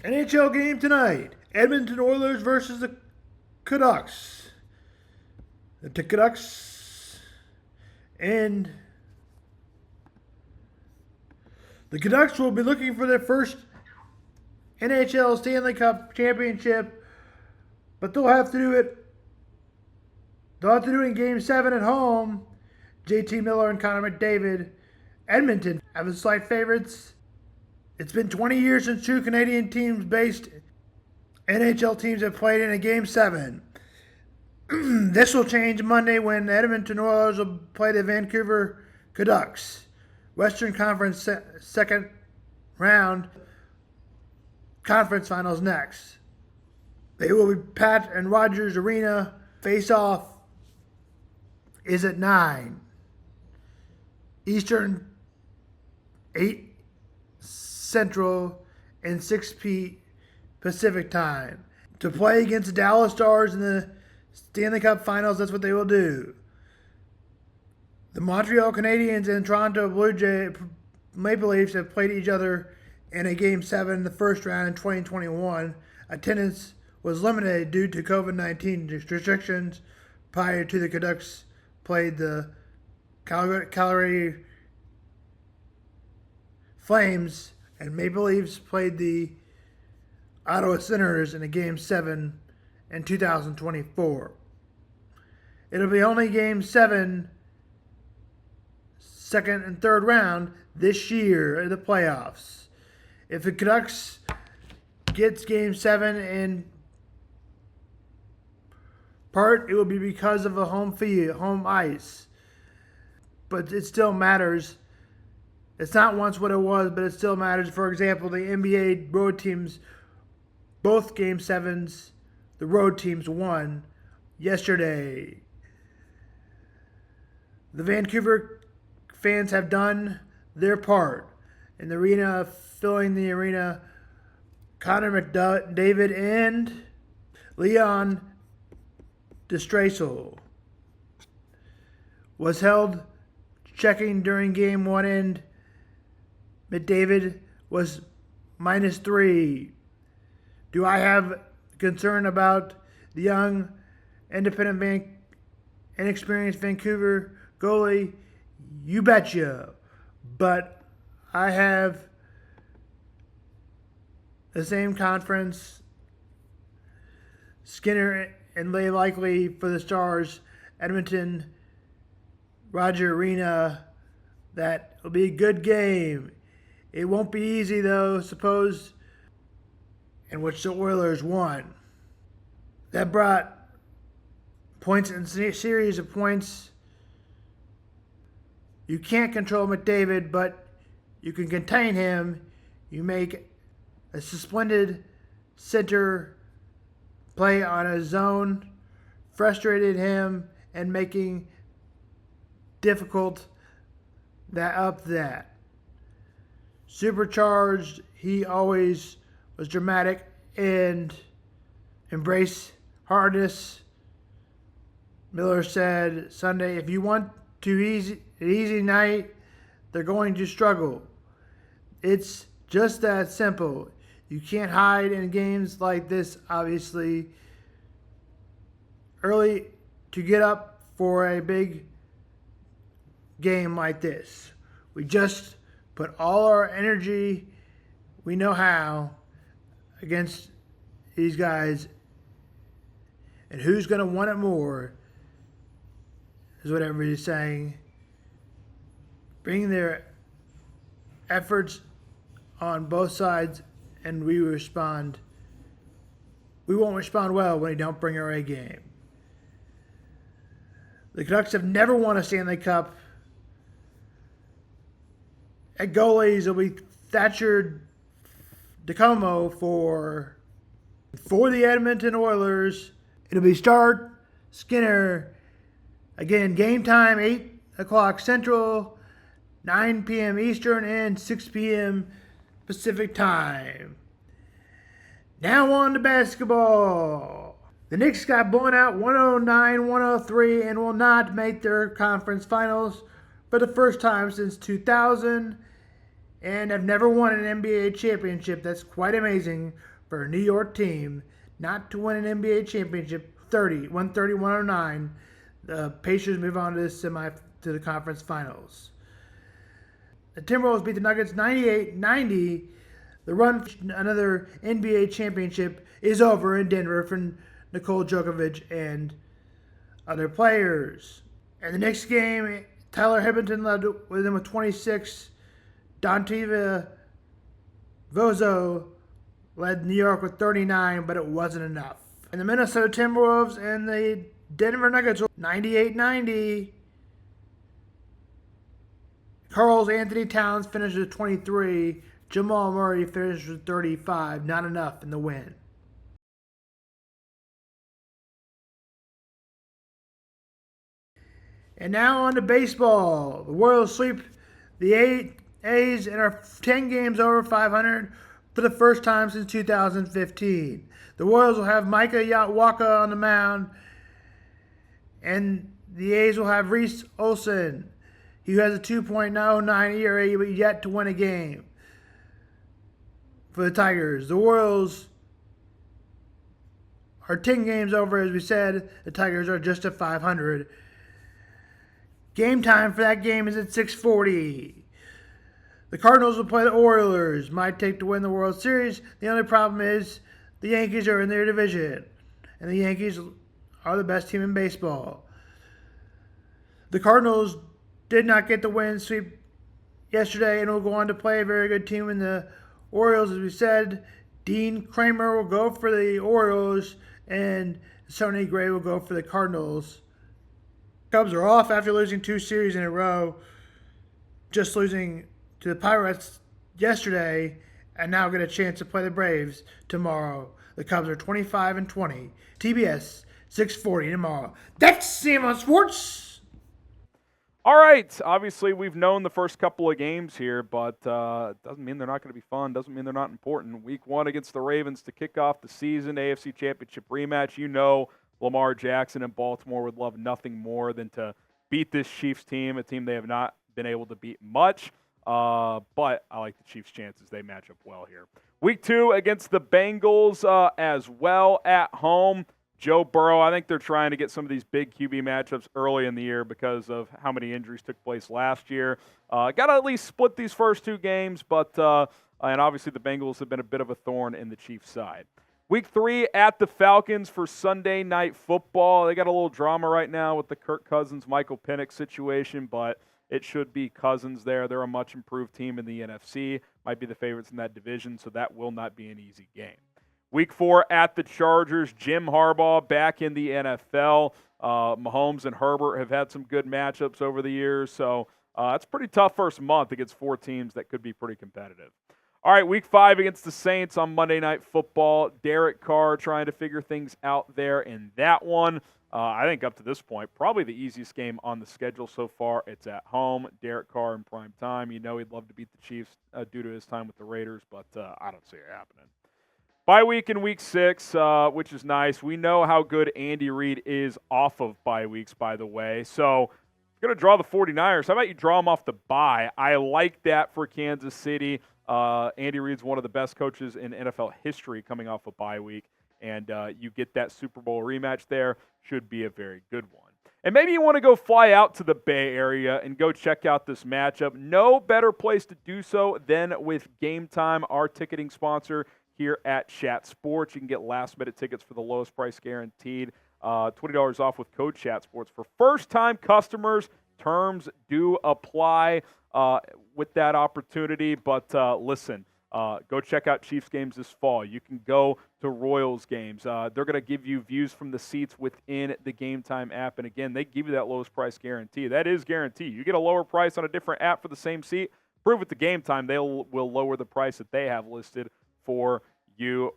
NHL game tonight. Edmonton Oilers versus the Canucks. The Canucks and the Canucks will be looking for their first NHL Stanley Cup championship, but they'll have to do it. They'll have to do it in Game 7 at home. JT Miller and Connor McDavid. Edmonton have the slight favorites. It's been 20 years since two Canadian teams based NHL teams have played in a Game 7. This will change Monday when the Edmonton Oilers will play the Vancouver Canucks. Western Conference second round conference finals next. They will be Pat and Rogers Arena. Face-off is at 9 Eastern, 8 Central, and 6 Pacific time. To play against the Dallas Stars in the Stanley Cup Finals, that's what they will do. The Montreal Canadiens and Toronto Blue Jays Maple Leafs have played each other in a Game 7 in the first round in 2021. Attendance was limited due to COVID-19 restrictions prior to the Canucks played the Calgary Flames, and Maple Leafs played the Ottawa Senators in a Game 7 in 2024. It'll be only Game 7, second and third round this year in the playoffs. If the Canucks gets Game 7 in part, it will be because of a home ice. But it still matters. It's not once what it was, but it still matters. For example, the NBA road teams, both Game 7s, the road teams won yesterday. The Vancouver fans have done their part. In the arena, filling the arena, Connor McDavid and Leon Draisaitl was held checking during Game 1, and McDavid was -3. Do I have concern about the young, inexperienced Vancouver goalie? You betcha. But I have the same conference, Skinner and Lay likely for the Stars, Edmonton, Roger Arena. That will be a good game. It won't be easy though, suppose, in which the Oilers won. That brought points in a series of points. You can't control McDavid, but you can contain him. You make a suspended center play on a zone, frustrated him, and making difficult that. Supercharged, he always was dramatic and embraced hardness. Miller said Sunday, if you want an easy night, they're going to struggle. It's just that simple. You can't hide in games like this, obviously. Early to get up for a big game like this. We just put all our energy we know how against these guys. And who's going to want it more is what everybody's saying. Bring their efforts on both sides, and we respond. We won't respond well when we don't bring our A game. The Canucks have never won a Stanley Cup. At goalies, it'll be Thatcher DeComo for the Edmonton Oilers. It'll be Start, Skinner. Again, game time, 8 o'clock Central, 9 p.m. Eastern, and 6 p.m. Pacific time. Now on to basketball. The Knicks got blown out 109-103 and will not make their conference finals for the first time since 2000. and have never won an NBA championship. That's quite amazing for a New York team not to win an NBA championship. 130-109. The Pacers move on to the conference finals. The Timberwolves beat the Nuggets 98-90. The run for another NBA championship is over in Denver for Nikola Jokic and other players. And the next game, Tyler Edmonton led with them with 26. Dante Vozo led New York with 39, but it wasn't enough. And the Minnesota Timberwolves and the Denver Nuggets were 98-90. Karl Anthony Towns finished with 23. Jamal Murray finished with 35. Not enough in the win. And now on to baseball. The Royals sweep the A's and are 10 games over 500 for the first time since 2015. The Royals will have Micah Waka on the mound, and the A's will have Reese Olson, who has a 2.09 ERA, but yet to win a game. For the Tigers, the Royals are 10 games over, as we said. The Tigers are just at 500. Game time for that game is at 6:40. The Cardinals will play the Oilers. Might take to win the World Series. The only problem is the Yankees are in their division, and the Yankees are the best team in baseball. The Cardinals did not get the win sweep yesterday and will go on to play a very good team in the Orioles. As we said, Dean Kramer will go for the Orioles, and Sonny Gray will go for the Cardinals. Cubs are off after losing 2 series in a row, just losing to the Pirates yesterday, and now get a chance to play the Braves tomorrow. The Cubs are 25-20. TBS 6:40 tomorrow. That's CM Sports. All right. Obviously, we've known the first couple of games here, but doesn't mean they're not going to be fun. Doesn't mean they're not important. Week 1 against the Ravens to kick off the season, AFC Championship rematch. You know Lamar Jackson and Baltimore would love nothing more than to beat this Chiefs team, a team they have not been able to beat much. But I like the Chiefs' chances. They match up well here. Week 2 against the Bengals as well at home. Joe Burrow, I think they're trying to get some of these big QB matchups early in the year because of how many injuries took place last year. Got to at least split these first 2 games, but and obviously the Bengals have been a bit of a thorn in the Chiefs' side. Week 3 at the Falcons for Sunday Night Football. They got a little drama right now with the Kirk Cousins, Michael Penix situation, but it should be Cousins there. They're a much improved team in the NFC. Might be the favorites in that division, so that will not be an easy game. Week 4 at the Chargers. Jim Harbaugh back in the NFL. Mahomes and Herbert have had some good matchups over the years, so it's a pretty tough first month against 4 teams that could be pretty competitive. All right, Week 5 against the Saints on Monday Night Football. Derek Carr trying to figure things out there in that one. I think up to this point, probably the easiest game on the schedule so far. It's at home. Derek Carr in prime time. You know he'd love to beat the Chiefs due to his time with the Raiders, but I don't see it happening. Bye week in Week 6, which is nice. We know how good Andy Reid is off of bye weeks, by the way. So going to draw the 49ers. How about you draw them off the bye? I like that for Kansas City. Andy Reid's one of the best coaches in NFL history coming off a bye week, and you get that Super Bowl rematch there. Should be a very good one. And maybe you want to go fly out to the Bay Area and go check out this matchup. No better place to do so than with Game Time, our ticketing sponsor here at Chat Sports. You can get last-minute tickets for the lowest price guaranteed. $20 off with code Chat Sports for first-time customers. Terms do apply with that opportunity. But listen, go check out Chiefs games this fall. You can go to Royals games. They're going to give you views from the seats within the Game Time app. And again, they give you that lowest price guarantee. That is guaranteed. You get a lower price on a different app for the same seat. Prove it to Game Time. They will lower the price that they have listed for you